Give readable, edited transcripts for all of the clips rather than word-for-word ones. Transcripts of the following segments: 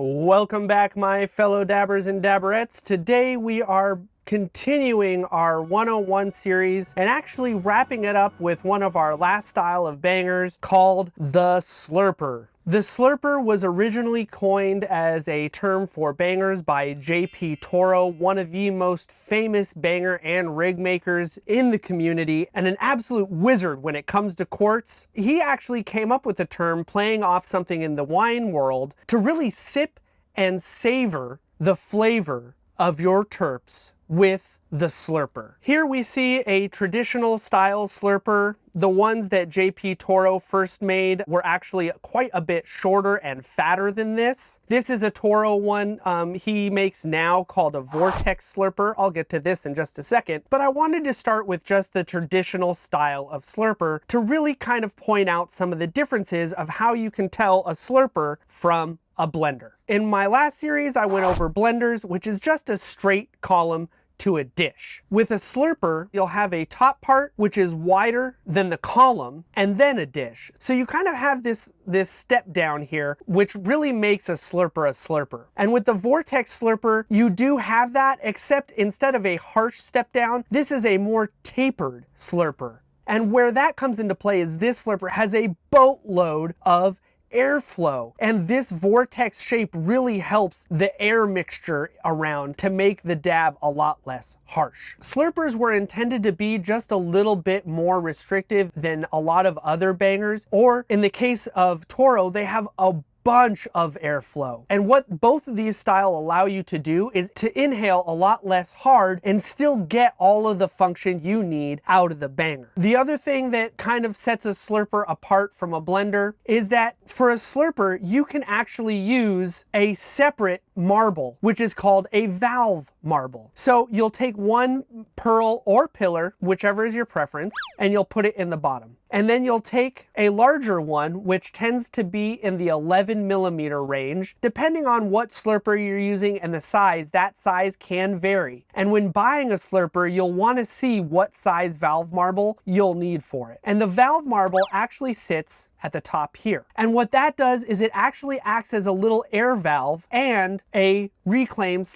Welcome back, my fellow dabbers and dabberettes. Today we are continuing our 101 series and actually wrapping it up with one of our last style of bangers called the Slurper. The Slurper was originally coined as a term for bangers by J.P. Toro, one of the most famous banger and rig makers in the community and an absolute wizard when it comes to quartz. He actually came up with the term playing off something in the wine world to really sip and savor the flavor of your terps with the Slurper. Here we see a traditional style Slurper. The ones that J.P. Toro first made were actually quite a bit shorter and fatter than this. This is a Toro one he makes now called a Vortex Slurper. I'll get to this in just a second, but I wanted to start with just the traditional style of Slurper to really kind of point out some of the differences of how you can tell a Slurper from a blender. In my last series, I went over blenders, which is just a straight column to a dish. With a Slurper, you'll have a top part which is wider than the column and then a dish. So you kind of have this step down here, which really makes a Slurper. And with the Vortex Slurper, you do have that, except instead of a harsh step down, this is a more tapered Slurper. And where that comes into play is this Slurper has a boatload of airflow, and this vortex shape really helps the air mixture around to make the dab a lot less harsh. Slurpers were intended to be just a little bit more restrictive than a lot of other bangers, or in the case of Toro, they have a bunch of airflow. And what both of these style allow you to do is to inhale a lot less hard and still get all of the function you need out of the banger. The other thing that kind of sets a Slurper apart from a blender is that for a Slurper, you can actually use a separate marble, which is called a valve marble. So you'll take one pearl or pillar, whichever is your preference, and you'll put it in the bottom. And then you'll take a larger one, which tends to be in the 11mm range. Depending on what Slurper you're using and the size, that size can vary. And when buying a Slurper, you'll want to see what size valve marble you'll need for it. And the valve marble actually sits at the top here. And what that does is it actually acts as a little air valve and a reclaim /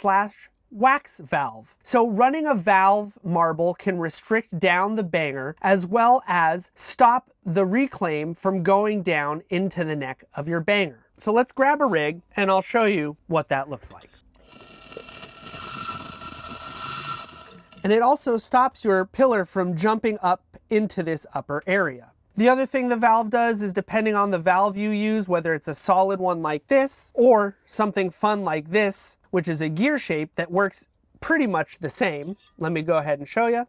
wax valve. So running a valve marble can restrict down the banger as well as stop the reclaim from going down into the neck of your banger. So let's grab a rig and I'll show you what that looks like. And it also stops your pillar from jumping up into this upper area. The other thing the valve does is, depending on the valve you use, whether it's a solid one like this or something fun like this, which is a gear shape that works pretty much the same. Let me go ahead and show you.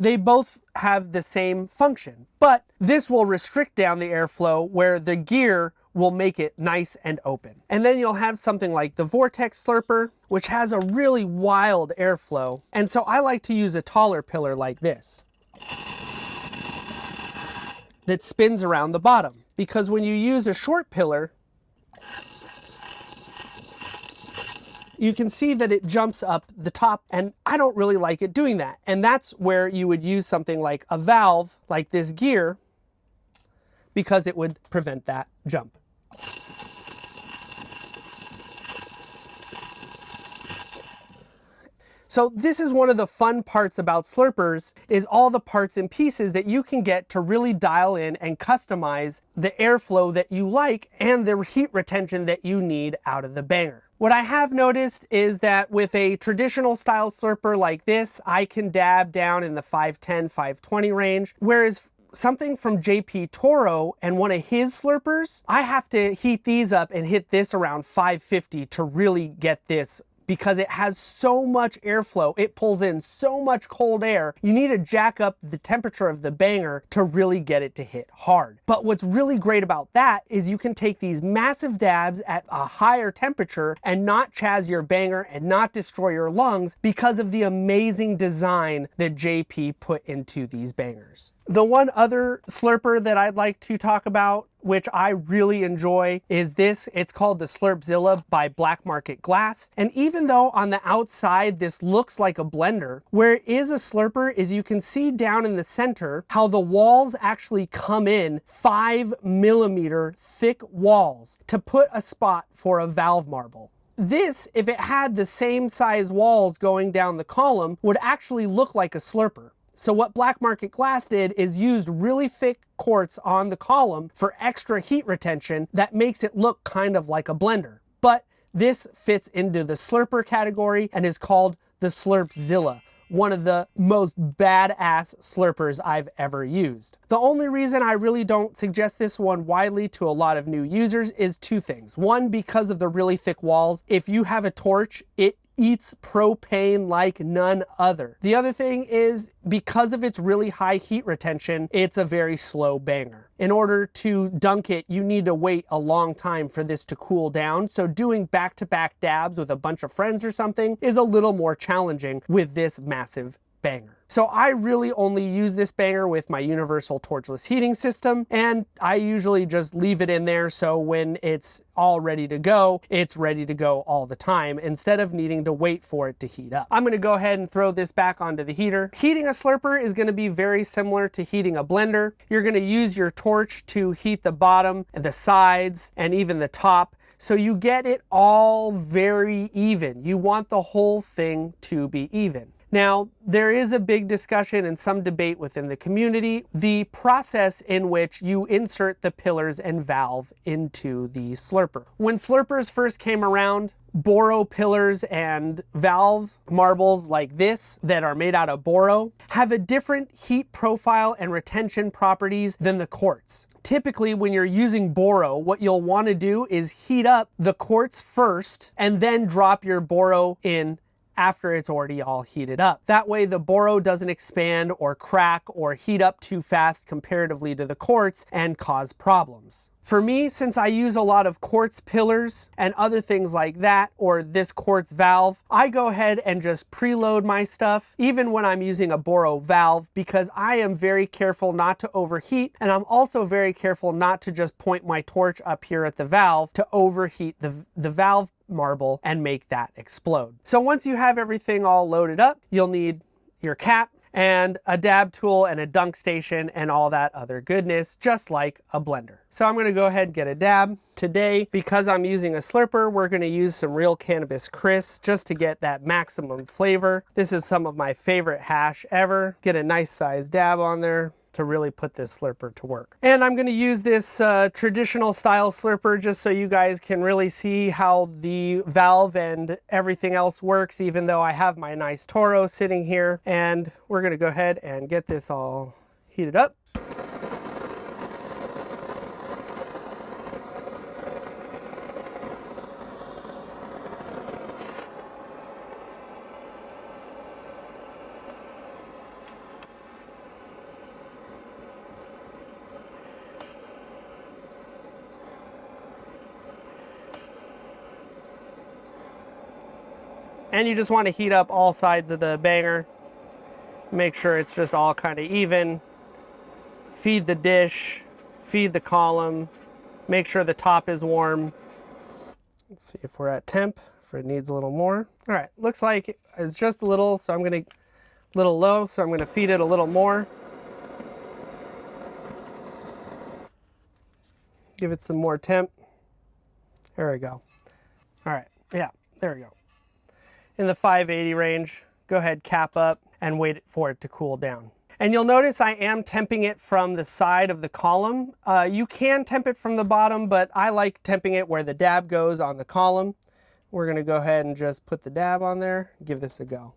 They both have the same function, but this will restrict down the airflow where the gear will make it nice and open. And then you'll have something like the Vortex Slurper, which has a really wild airflow. And so I like to use a taller pillar like this that spins around the bottom, because when you use a short pillar, you can see that it jumps up the top, and I don't really like it doing that. And that's where you would use something like a valve, like this gear, because it would prevent that jump. So this is one of the fun parts about Slurpers, is all the parts and pieces that you can get to really dial in and customize the airflow that you like and the heat retention that you need out of the banger. What I have noticed is that with a traditional style Slurper like this, I can dab down in the 510, 520 range, whereas something from J.P. Toro and one of his Slurpers, I have to heat these up and hit this around 550 to really get this, because it has so much airflow. It pulls in so much cold air. You need to jack up the temperature of the banger to really get it to hit hard. But what's really great about that is you can take these massive dabs at a higher temperature and not chaz your banger and not destroy your lungs because of the amazing design that JP put into these bangers. The one other Slurper that I'd like to talk about which I really enjoy, is this. It's called the Slurp Zilla by Black Market Glass. And even though on the outside this looks like a blender, where it is a slurper is you can see down in the center how the walls actually come in 5mm thick walls to put a spot for a valve marble. This, if it had the same size walls going down the column, would actually look like a slurper. So what Black Market Glass did is used really thick quartz on the column for extra heat retention that makes it look kind of like a blender. But this fits into the slurper category and is called the Slurp Zilla, one of the most badass slurpers I've ever used. The only reason I really don't suggest this one widely to a lot of new users is two things. One, because of the really thick walls. If you have a torch, it eats propane like none other. The other thing is, because of its really high heat retention, it's a very slow banger. In order to dunk it, you need to wait a long time for this to cool down, so doing back-to-back dabs with a bunch of friends or something is a little more challenging with this massive banger. So I really only use this banger with my universal torchless heating system, and I usually just leave it in there so when it's all ready to go, it's ready to go all the time instead of needing to wait for it to heat up. I'm gonna go ahead and throw this back onto the heater. Heating a slurper is gonna be very similar to heating a blender. You're gonna use your torch to heat the bottom, the sides, and even the top, so you get it all very even. You want the whole thing to be even. Now, there is a big discussion and some debate within the community, the process in which you insert the pillars and valve into the slurper. When slurpers first came around, boro pillars and valve marbles like this that are made out of boro have a different heat profile and retention properties than the quartz. Typically, when you're using boro, what you'll want to do is heat up the quartz first and then drop your boro in after it's already all heated up. That way the boro doesn't expand or crack or heat up too fast comparatively to the quartz and cause problems. For me, since I use a lot of quartz pillars and other things like that, or this quartz valve, I go ahead and just preload my stuff, even when I'm using a boro valve, because I am very careful not to overheat, and I'm also very careful not to just point my torch up here at the valve to overheat the valve marble and make that explode. So once you have everything all loaded up, you'll need your cap and a dab tool and a dunk station and all that other goodness, just like a blender. So I'm gonna go ahead and get a dab. Today, because I'm using a slurper, we're gonna use some real cannabis crisp just to get that maximum flavor. This is some of my favorite hash ever. Get a nice size dab on there to really put this slurper to work. And I'm gonna use this traditional style slurper just so you guys can really see how the valve and everything else works, even though I have my nice Toro sitting here. And we're gonna go ahead and get this all heated up. And you just want to heat up all sides of the banger. Make sure it's just all kind of even. Feed the dish, feed the column, make sure the top is warm. Let's see if we're at temp, if it needs a little more. All right, looks like it's just a little, so I'm gonna, little low, so I'm gonna feed it a little more. Give it some more temp. There we go. All right, yeah, there we go. In the 580 range, go ahead, cap up, and wait for it to cool down. And you'll notice I am temping it from the side of the column. You can temp it from the bottom, but I like temping it where the dab goes on the column. We're gonna go ahead and just put the dab on there, give this a go.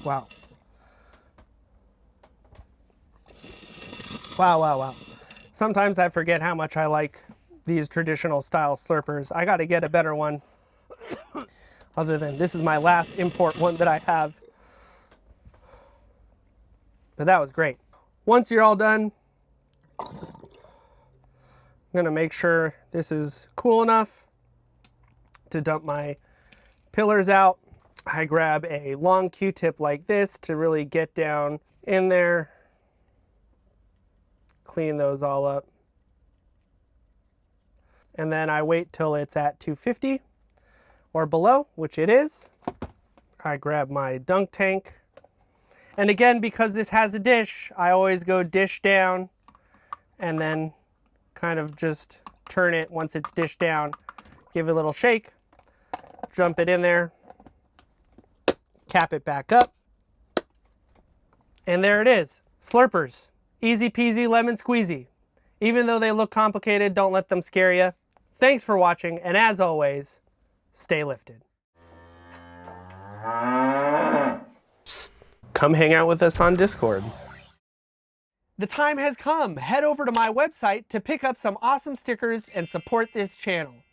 Wow. Wow, wow, wow. Sometimes I forget how much I like these traditional style slurpers. I got to get a better one. Other than this is my last import one that I have. But that was great. Once you're all done, I'm gonna make sure this is cool enough to dump my pillars out. I grab a long Q-tip like this to really get down in there, clean those all up. And then I wait till it's at 250 or below, which it is. I grab my dunk tank. And again, because this has a dish, I always go dish down and then kind of just turn it once it's dished down. Give it a little shake, jump it in there, cap it back up, and there it is. Slurpers. Easy peasy lemon squeezy. Even though they look complicated, don't let them scare you. Thanks for watching, and as always, stay lifted. Psst. Come hang out with us on Discord. The time has come. Head over to my website to pick up some awesome stickers and support this channel.